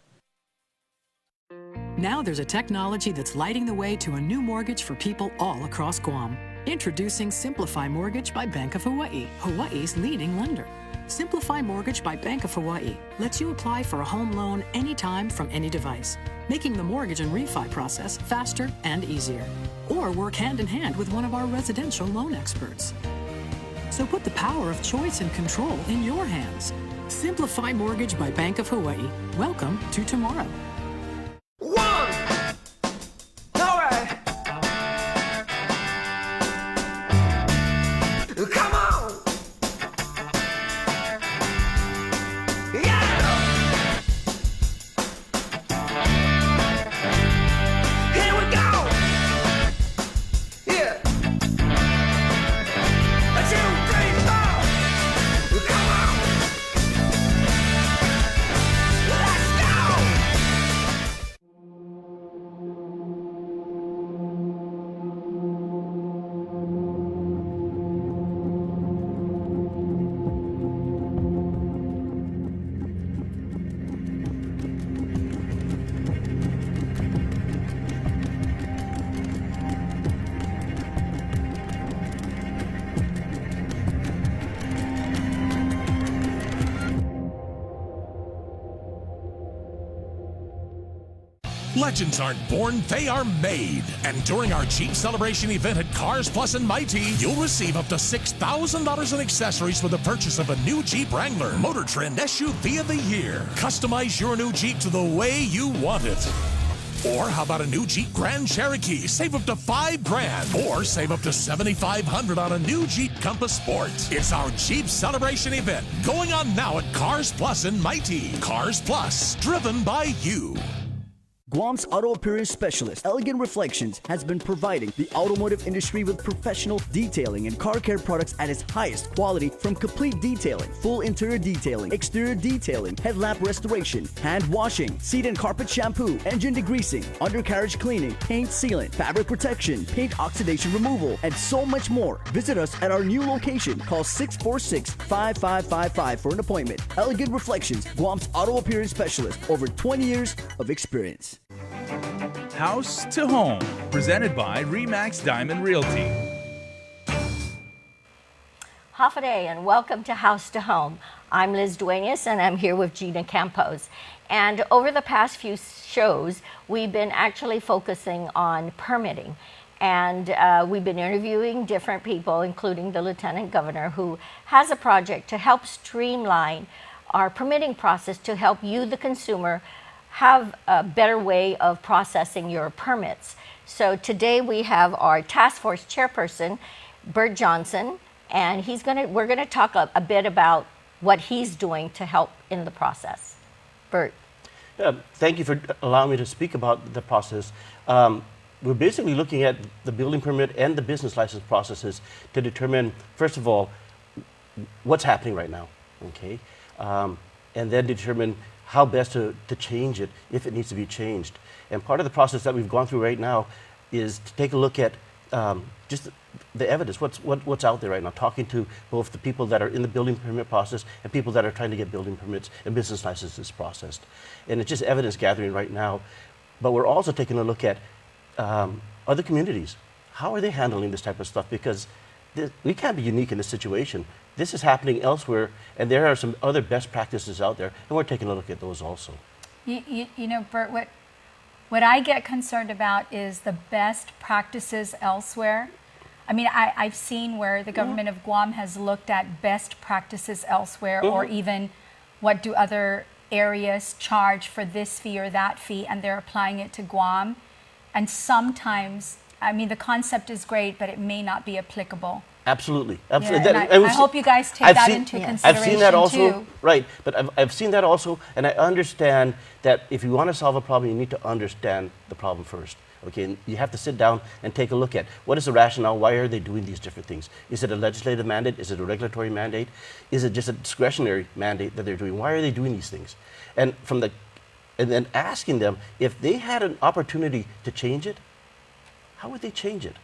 Now there's a technology that's lighting the way to a new mortgage for people all across Guam. Introducing Simplify Mortgage by Bank of Hawaii, Hawaii's leading lender. Simplify Mortgage by Bank of Hawaii lets you apply for a home loan anytime from any device, making the mortgage and refi process faster and easier. Or work hand in hand with one of our residential loan experts. So put the power of choice and control in your hands. Simplify Mortgage by Bank of Hawaii. Welcome to tomorrow. Come on! Here we go! Yeah! 1, 2, 3, 4! Come on! Let's go! Legends aren't born, they are made. And during our Jeep Celebration event at Cars Plus and Mighty, you'll receive up to $6,000 in accessories with the purchase of a new Jeep Wrangler, Motor Trend SUV of the Year. Customize your new Jeep to the way you want it. Or how about a new Jeep Grand Cherokee? Save up to $5,000. Or save up to $7,500 on a new Jeep Compass Sport. It's our Jeep Celebration event going on now at Cars Plus and Mighty. Cars Plus, driven by you. Guam's auto appearance specialist, Elegant Reflections, has been providing the automotive industry with professional detailing and car care products at its highest quality, from complete detailing, full interior detailing, exterior detailing, headlamp restoration, hand washing, seat and carpet shampoo, engine degreasing, undercarriage cleaning, paint sealant, fabric protection, paint oxidation removal, and so much more. Visit us at our new location. Call 646-5555 for an appointment. Elegant Reflections, Guam's auto appearance specialist, over 20 years of experience. House to Home, presented by Remax Diamond Realty. Half a day and welcome to House to Home. I'm Liz Duenas and I'm here with Gina Campos. And over the past few shows, we've been actually focusing on permitting. And we've been interviewing different people, including the Lieutenant Governor, who has a project to help streamline our permitting process to help you, the consumer, have a better way of processing your permits. So today we have our task force chairperson, Bert Johnson, and we're gonna talk a bit about what he's doing to help in the process. Bert. Thank you for allowing me to speak about the process. We're basically looking at the building permit and the business license processes to determine, first of all, what's happening right now, okay? And then determine how best to change it if it needs to be changed. And part of the process that we've gone through right now is to take a look at just the evidence, what's out there right now, talking to both the people that are in the building permit process and people that are trying to get building permits and business licenses processed. And it's just evidence gathering right now. But we're also taking a look at other communities. How are they handling this type of stuff? Because we can't be unique in this situation. This is happening elsewhere, and there are some other best practices out there, and we're taking a look at those also. You know, Bert, what I get concerned about is the best practices elsewhere. I mean, I've seen where the government of Guam has looked at best practices elsewhere, or even what do other areas charge for this fee or that fee, and they're applying it to Guam. And sometimes, I mean, the concept is great, but it may not be applicable. Absolutely, Yeah, absolutely. and I hope you guys take that into consideration I've seen that also, too. right? But I've seen that also, and I understand that if you want to solve a problem, you need to understand the problem first. Okay, and you have to sit down and take a look at what is the rationale. Why are they doing these different things? Is it a legislative mandate? Is it a regulatory mandate? Is it just a discretionary mandate that they're doing? Why are they doing these things? And then asking them if they had an opportunity to change it, how would they change it?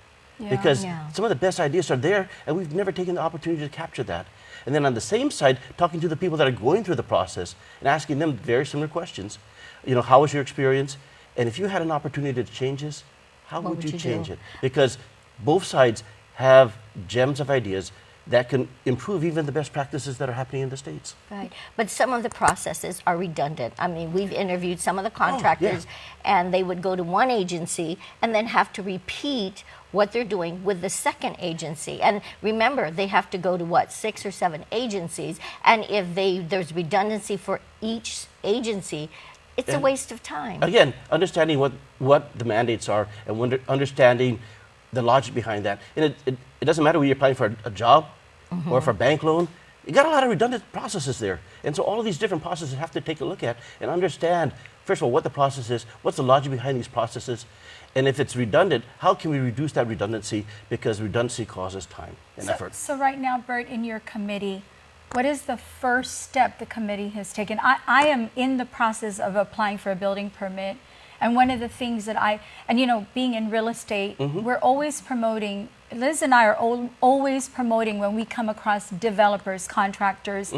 Because some of the best ideas are there, and we've never taken the opportunity to capture that. And then on the same side, talking to the people that are going through the process and asking them very similar questions. You know, how was your experience? And if you had an opportunity to change this, how would you change it? Because both sides have gems of ideas that can improve even the best practices that are happening in the States. Right, but some of the processes are redundant. I mean, we've interviewed some of the contractors, and they would go to one agency and then have to repeat what they're doing with the second agency. And remember, they have to go to, what, 6 or 7 agencies, and if there's redundancy for each agency, it's a waste of time. Again, understanding what the mandates are and understanding the logic behind that. And it doesn't matter whether you're applying for a job or for a bank loan. You got a lot of redundant processes there. And so all of these different processes have to take a look at and understand, first of all, what the process is, what's the logic behind these processes, and if it's redundant, how can we reduce that redundancy? Because redundancy causes time and effort. So right now, Bert, in your committee, what is the first step the committee has taken? I am in the process of applying for a building permit. And one of the things that and you know, being in real estate, we're always promoting, Liz and I are always promoting when we come across developers, contractors,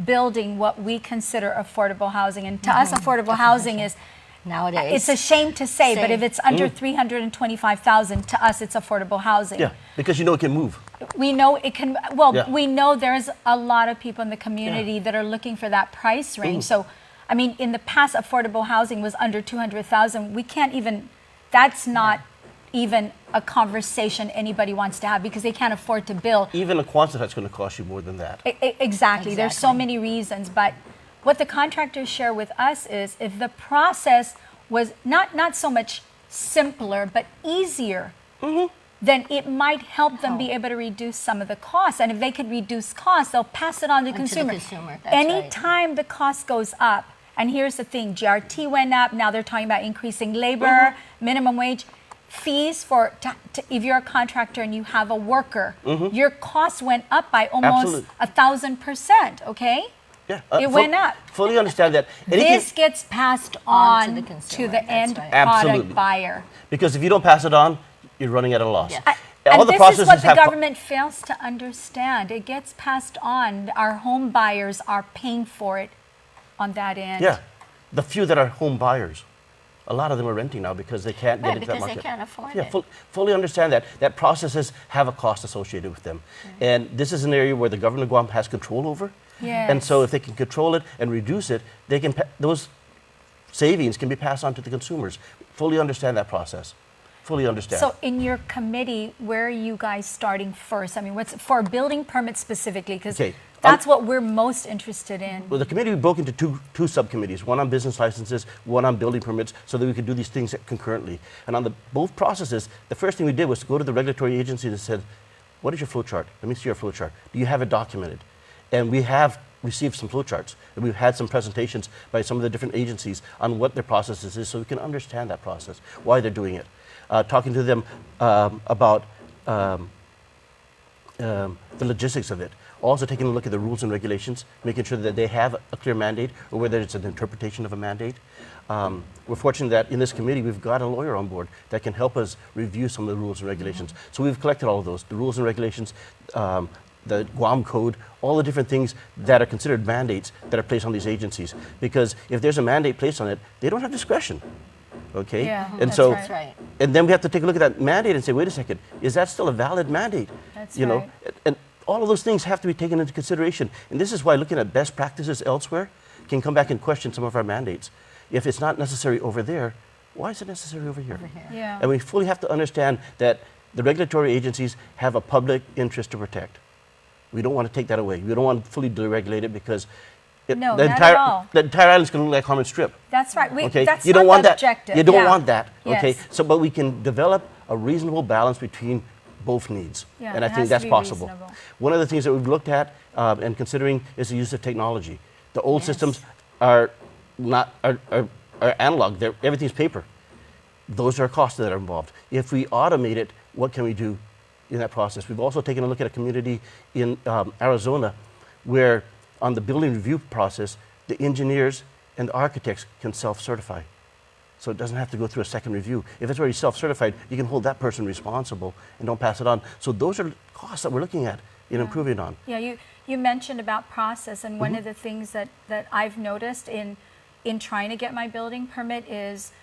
building what we consider affordable housing. And to us, affordable housing is, nowadays, it's a shame to say, but if it's under $325,000, to us, it's affordable housing. Yeah, because you know it can move. We know it can, we know there's a lot of people in the community that are looking for that price range. So, I mean, in the past, affordable housing was under $200,000. We can't even, that's not even a conversation anybody wants to have because they can't afford to build. Even a Quonset hut's going to cost you more than that. Exactly. There's so many reasons. But what the contractors share with us is if the process was not so much simpler, but easier, then it might help them be able to reduce some of the costs. And if they could reduce costs, they'll pass it on to the consumer. Anytime the cost goes up, and here's the thing, GRT went up, now they're talking about increasing labor, minimum wage, fees for, if you're a contractor and you have a worker, your costs went up by almost 1,000%, okay? Yeah, it went up. Fully understand that. This gets passed on to the end product buyer. Because if you don't pass it on, you're running at a loss. And this is what the government fails to understand. It gets passed on. Our home buyers are paying for it on that end. Yeah, the few that are home buyers, a lot of them are renting now because they can't get into that market. Because they can't afford it. Fully understand that processes have a cost associated with them. And this is an area where the government of Guam has control over. And so if they can control it and reduce it, they can those savings can be passed on to the consumers. Fully understand that process. Fully understand. So in your committee, where are you guys starting first? I mean, what's for building permits specifically? Because that's what we're most interested in. Well, the committee we broke into two subcommittees, one on business licenses, one on building permits, so that we could do these things concurrently. And on both processes, the first thing we did was to go to the regulatory agency and said, what is your flow chart? Let me see your flow chart. Do you have it documented? And we have received some flow charts, and we've had some presentations by some of the different agencies on what their processes is, so we can understand that process, why they're doing it. Talking to them about the logistics of it. Also taking a look at the rules and regulations, making sure that they have a clear mandate, or whether it's an interpretation of a mandate. We're fortunate that in this committee we've got a lawyer on board that can help us review some of the rules and regulations. So we've collected all of those, the rules and regulations, the Guam code, all the different things that are considered mandates that are placed on these agencies. Because if there's a mandate placed on it, they don't have discretion. Okay? Yeah, and that's so, right. That's right. And then we have to take a look at that mandate and say, wait a second, is that still a valid mandate? That's you know, right. and all of those things have to be taken into consideration. And this is why looking at best practices elsewhere can come back and question some of our mandates. If it's not necessary over there, why is it necessary over here? Yeah. And we fully have to understand that the regulatory agencies have a public interest to protect. We don't want to take that away. We don't want to fully deregulate it because No, the not entire at all. the entire island's going to look like Harmon Strip. That's right. Okay, That's you not don't want the that. objective. You don't Yeah. want that. Okay, Yes. so but we can develop a reasonable balance between both needs, Yeah, and I it think has to that's be possible. reasonable. One of the things that we've looked at and considering is the use of technology. The old systems are not are analog. Everything's paper. Those are costs that are involved. If we automate it, what can we do in that process? We've also taken a look at a community in Arizona where on the building review process, the engineers and the architects can self-certify. So it doesn't have to go through a second review. If it's already self-certified, you can hold that person responsible and don't pass it on. So those are costs that we're looking at in improving on. Yeah, you mentioned about process, and one Mhm. of the things that I've noticed in trying to get my building permit is,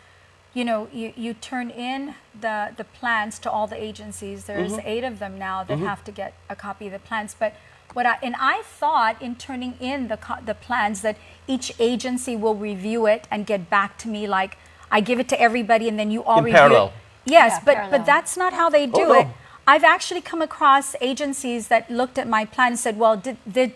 you turn in the plans to all the agencies. There's Mhm. 8 of them now that Mhm. have to get a copy of the plans. But I thought in turning in the plans that each agency will review it and get back to me, like I give it to everybody and then you all In review parallel. it. Yes, Yeah, but parallel. that's not how they do no. it. I've actually come across agencies that looked at my plan and said, well, did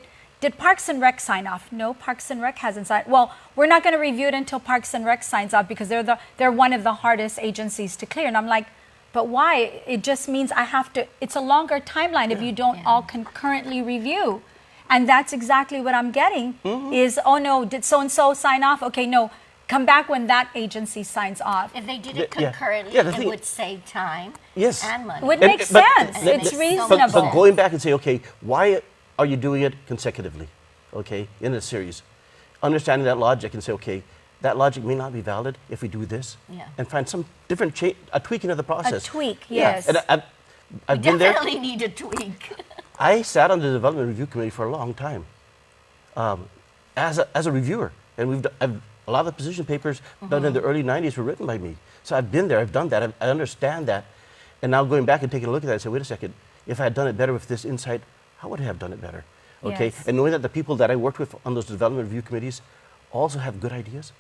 Parks and Rec sign off? No, Parks and Rec hasn't signed. Well, we're not going to review it until Parks and Rec signs off because they're one of the hardest agencies to clear. And I'm like, but why? It just means I have to, it's a longer timeline if you don't all concurrently review. And that's exactly what I'm getting is, oh no, did so-and-so sign off? Okay, no, come back when that agency signs off. If they did it Yeah. concurrently, Yeah, the it thing- would save time Yes. and money. Would make but- sense. And it It's makes so reasonable. much But sense. going back and say, okay, why are you doing it consecutively, okay, in a series? Understanding that logic and say, okay, that logic may not be valid if we do this, Yeah. and find some different a tweaking of the process. A tweak, Yeah. yes. And I've been there. Definitely need a tweak. I sat on the development review committee for a long time as a reviewer, and a lot of the position papers done in the early 90s were written by me. So I've been there, I've done that, I understand that. And now going back and taking a look at that, I say, wait a second, if I had done it better with this insight, how would I have done it better? Okay, Yes. and knowing that the people that I worked with on those development review committees also have good ideas.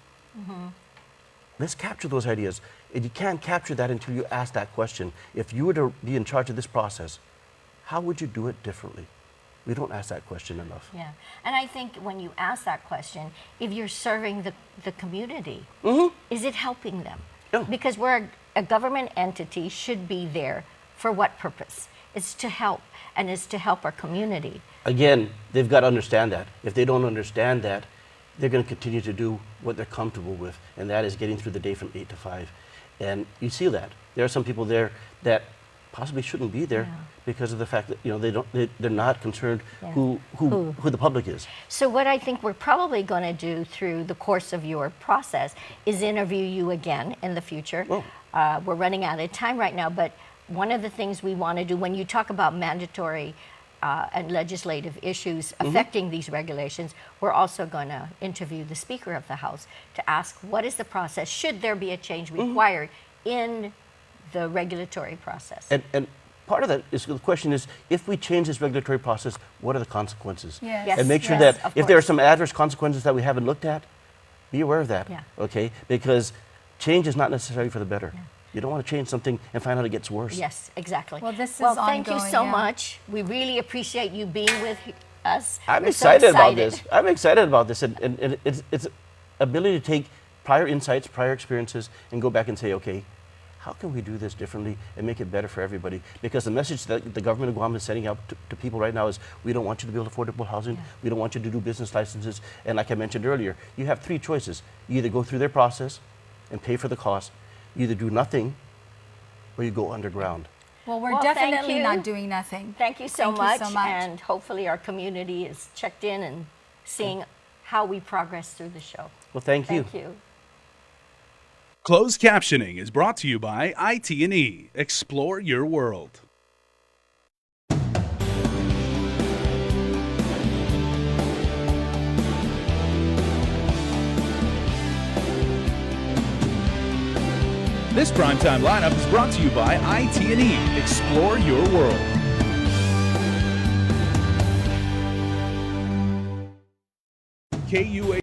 Let's capture those ideas. And you can't capture that until you ask that question. If you were to be in charge of this process, how would you do it differently? We don't ask that question enough. Yeah, and I think when you ask that question, if you're serving the community, is it helping them? Yeah. Because we're a government entity, should be there for what purpose? It's to help, and it's to help our community. Again, they've got to understand that. If they don't understand that, they're going to continue to do what they're comfortable with, and that is getting through the day from 8 to 5. And you see that. There are some people there that possibly shouldn't be there because of the fact that they're not concerned who the public is. So what I think we're probably going to do through the course of your process is interview you again in the future. We're running out of time right now, but one of the things we want to do when you talk about mandatory and legislative issues affecting these regulations, we're also going to interview the Speaker of the House to ask what is the process, should there be a change required in the regulatory process. And part of that is the question is, if we change this regulatory process, what are the consequences? Yes. And make sure Yes, that of if there are course. some adverse consequences that we haven't looked at, be aware of that. Yeah. Okay? Because change is not necessarily for the better. You don't want to change something and find out it gets worse. Yes, exactly. Well, this is thank you ongoing, so yeah. much. We really appreciate you being with us. I'm We're so excited about this. I'm excited about this. And it's ability to take prior insights, prior experiences, and go back and say, okay, how can we do this differently and make it better for everybody? Because the message that the government of Guam is sending out to people right now is, we don't want you to build affordable housing, we don't want you to do business licenses, and like I mentioned earlier, you have three choices. You either go through their process and pay for the cost, you either do nothing, or you go underground. Well, we're Well, thank definitely you. not doing nothing. Thank you so Thank you much, so much. and hopefully our community is checked in and seeing how we progress through the show. Well, thank you. Thank you. Closed captioning is brought to you by IT&E. Explore your world. This primetime lineup is brought to you by IT&E. Explore your world. KUA